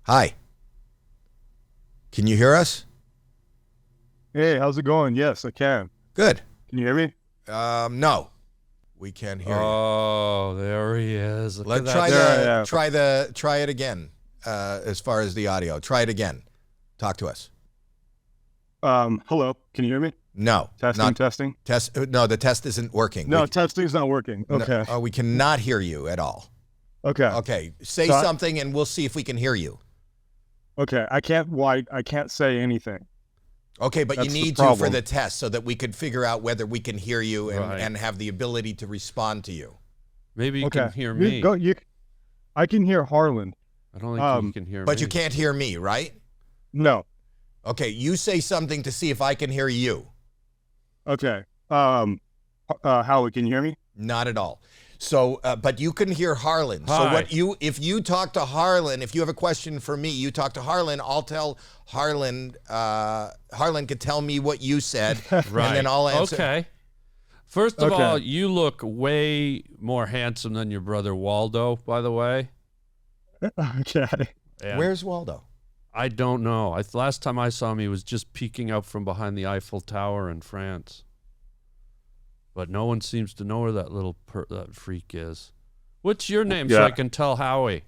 Hi. Can you hear us? Hey, how's it going? Yes, I can. Good. Can you hear me? No. We can't hear you. Oh, there he is. Let's try it again. As far as the audio, try it again. Talk to us. Hello. Can you hear me? No. Testing. No, the test isn't working. No, testing's not working. Okay. No, we cannot hear you at all. Okay. Okay. Say something and we'll see if we can hear you. Okay. I can't say anything. Okay, but That's you need the to for problem. the test so that we could figure out whether we can hear you and have the ability to respond to you. Maybe you can hear me. I can hear Harland. I don't think you can hear me. But you can't hear me, right? No. Okay, you say something to see if I can hear you. Okay. Howie, can you hear me? Not at all. So, but you can hear Harlan. Hi. So if you talk to Harlan, if you have a question for me, you talk to Harlan, I'll tell Harlan, Harlan could tell me what you said, Right. and then I'll answer. Okay. First of all, you look way more handsome than your brother Waldo, by the way. Okay. And Where's Waldo? I don't know. Last time I saw him, he was just peeking out from behind the Eiffel Tower in France. But no one seems to know where that little that freak is. What's your name so I can tell Howie?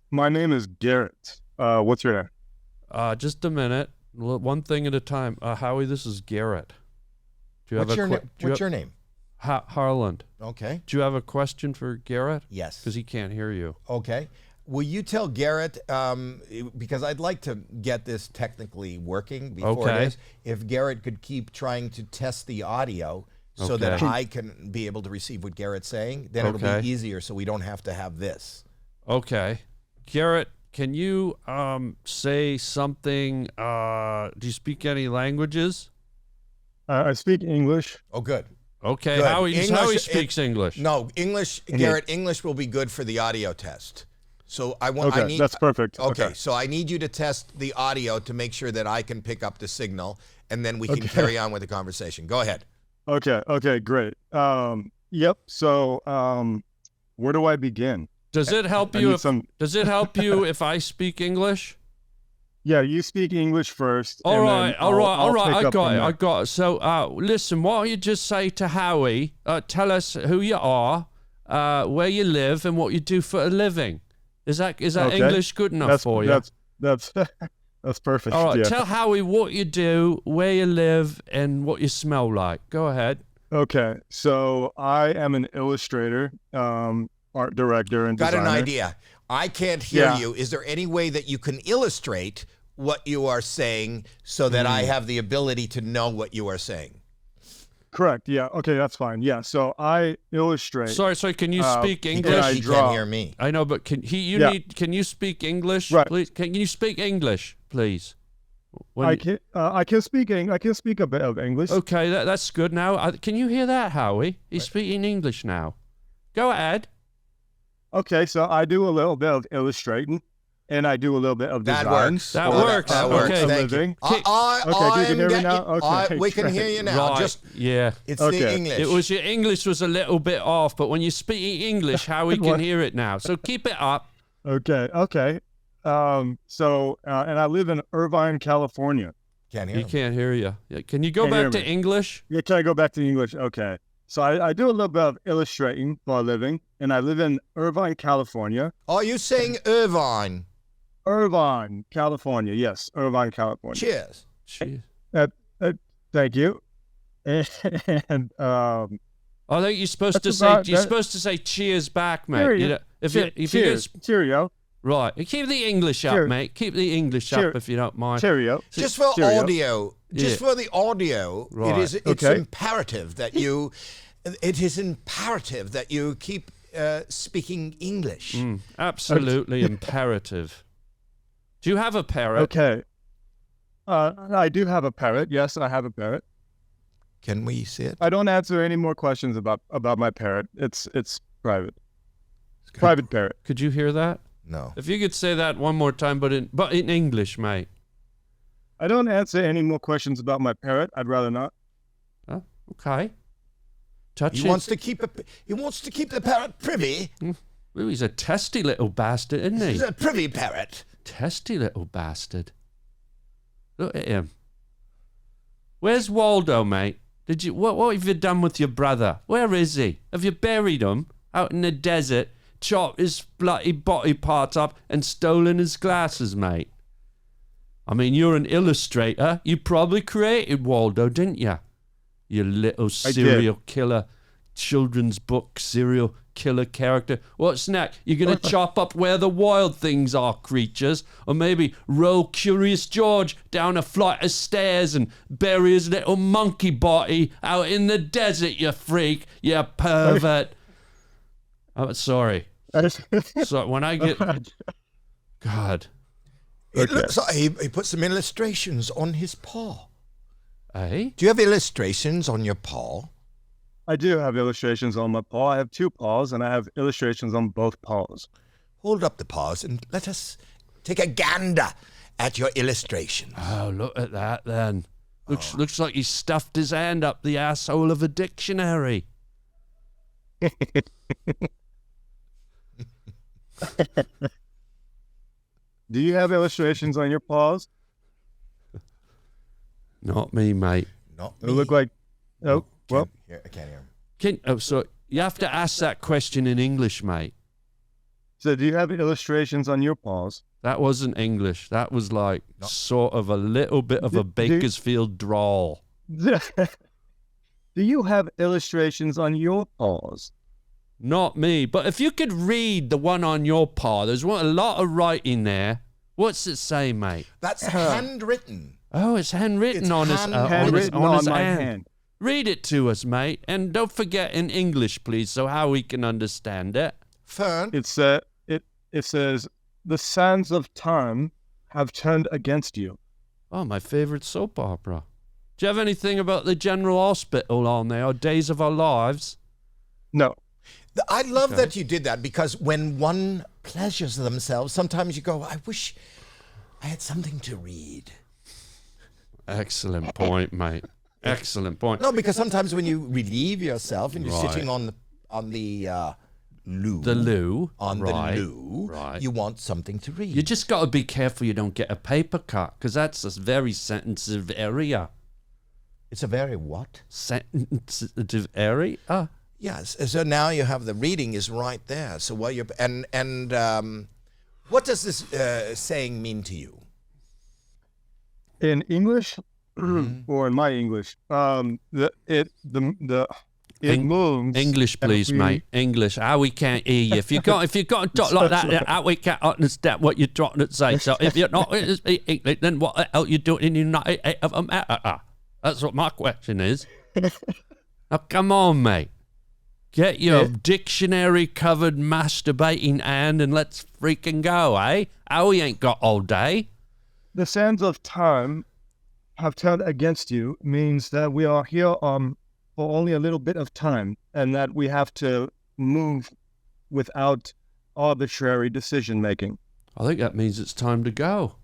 My name is Garrett. What's your name? Just a minute. One thing at a time. Howie, this is Garrett. Do you What's have your name? Harland. Okay. Do you have a question for Garrett? Yes. Because he can't hear you. Okay. Will you tell Garrett, because I'd like to get this technically working before it is, if Garrett could keep trying to test the audio so that I can be able to receive what Garrett's saying, then it'll be easier so we don't have to have this. Okay. Garrett, can you say something? Do you speak any languages? I speak English. Oh, good. Okay. Good. Howie speaks English. No, English, Garrett, English will be good for the audio test. So I need, that's perfect. Okay, so I need you to test the audio to make sure that I can pick up the signal, and then we can carry on with the conversation. Go ahead. Okay, great. Yep. So, where do I begin? Does it help you? Does it help you if I speak English? Yeah, you speak English first. All right. I got it. So, listen, why don't you just say to Howie, tell us who you are, where you live, and what you do for a living. Is that English good enough for you? That's perfect. All right, yeah. Tell Howie what you do, where you live, and what you smell like. Go ahead. Okay, so I am an illustrator, art director, and designer. Got an idea. I can't hear you. Is there any way that you can illustrate what you are saying so that I have the ability to know what you are saying? Correct. Yeah. Okay, that's fine. Yeah. So I illustrate. Sorry. Can you speak English? He can't hear me. I know, but can you speak English, please? Can you speak English, please? I can speak a bit of English. Okay, that's good. Now, can you hear that, Howie? He's speaking English now. Go ahead. Okay, so I do a little bit of illustrating, and I do a little bit of design. That works. Okay. Thank you. Okay, you can hear me now? Okay, we can hear you now. Right. It's the English. Your English was a little bit off, but when you're speaking English, Howie can hear it now. So keep it up. Okay. So I live in Irvine, California. He can't hear you. Can you go back to English? Yeah, can I go back to English? Okay. So I do a little bit of illustrating for a living, and I live in Irvine, California. Are you saying Irvine? Irvine, California. Yes, Irvine, California. Cheers. Thank you. And I think you're supposed to say cheers back, mate. Cheerio. Cheers. Cheerio. Right. Keep the English up, mate. Keep the English up if you don't mind. Cheerio. Just for audio. Just for the audio, right. It's imperative that you keep speaking English. Absolutely imperative. Do you have a parrot? Okay. I do have a parrot. Yes, I have a parrot. Can we see it? I don't answer any more questions about my parrot. It's private. Private parrot. Could you hear that? No. If you could say that one more time, but in English, mate. I don't answer any more questions about my parrot. I'd rather not. Oh, okay. Touch he wants to keep the parrot privy. Ooh, he's a testy little bastard, isn't he? He's a privy parrot. Testy little bastard. Look at him. Where's Waldo, mate? What have you done with your brother? Where is he? Have you buried him out in the desert, chopped his bloody body parts up, and stolen his glasses, mate? I mean, you're an illustrator. You probably created Waldo, didn't you? You little serial killer, children's book serial killer character. What's next? You're going to chop up where the wild things are, creatures? Or maybe roll Curious George down a flight of stairs and bury his little monkey body out in the desert, you freak, you pervert. I'm sorry. So when I get... God. It looks like he put some illustrations on his paw. Eh? Do you have illustrations on your paw? I do have illustrations on my paw. I have 2 paws, and I have illustrations on both paws. Hold up the paws and let us take a gander at your illustrations. Oh, look at that then. Looks like he stuffed his hand up the asshole of a dictionary. Do you have illustrations on your paws? Not me, mate. Not They me. look like... Oh, well... I can't hear him. So you have to ask that question in English, mate. So do you have illustrations on your paws? That wasn't English. That was like sort of a little bit of a Bakersfield drawl. Do you have illustrations on your paws? Not me. But if you could read the one on your paw, there's a lot of writing there. What's it say, mate? That's handwritten. Oh, it's handwritten It's on his Handwritten on his my hand. hand. Read it to us, mate. And don't forget in English, please, so how we can understand it. Fern. It says, the sands of time have turned against you. Oh, my favorite soap opera. Do you have anything about the General Hospital on there, or Days of Our Lives? No. I love that you did that, because when one pleasures themselves, sometimes you go, I wish I had something to read. Excellent point, mate. Excellent point. No, because sometimes when you relieve yourself and you're sitting on the loo. The loo. On right. the loo. Right. You want something to read. You just got to be careful you don't get a paper cut, because that's a very sensitive area. It's a very what? Sensitive area? Yes. So now you have the reading is right there. So while you're what does this saying mean to you? In English, or in my English, it moves. English, please, mate. English. How we can't hear you. If you got to talk like that, how we can't understand what you're trying to say. So if you're not speaking English, then what the hell you doing in the United States of America? That's what my question is. Now, come on, mate. Get your dictionary-covered masturbating hand and let's freaking go, eh? We ain't got all day. The sands of time have turned against you means that we are here for only a little bit of time, and that we have to move without arbitrary decision-making. I think that means it's time to go.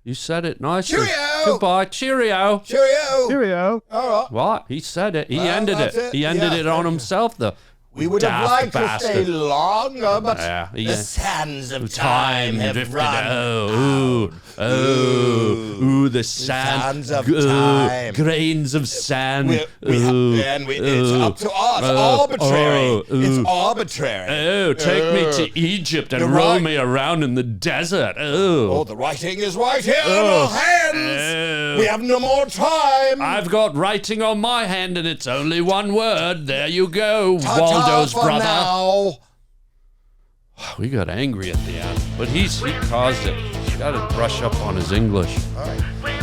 You said it nicely. Cheerio! Goodbye. Cheerio. Cheerio! Cheerio! All right. What? He said it. He Well, ended that's it. it. He ended Yeah, it on thank you. himself, the We would have daft liked bastard. to stay longer, but Yeah, the yeah. sands of time have drifted. run. Ooh, the sand. sands of time. Grains of sand. It's up to us. Arbitrary. It's arbitrary. Oh, take me to Egypt and the roll right- me around in the desert. Oh, the writing is right here on our hands. We have no more time. I've got writing on my hand and it's only one word. There you go, Ta-ta Waldo's for brother. now. We got angry at the end, but he caused it. He's got to brush up on his English. All right.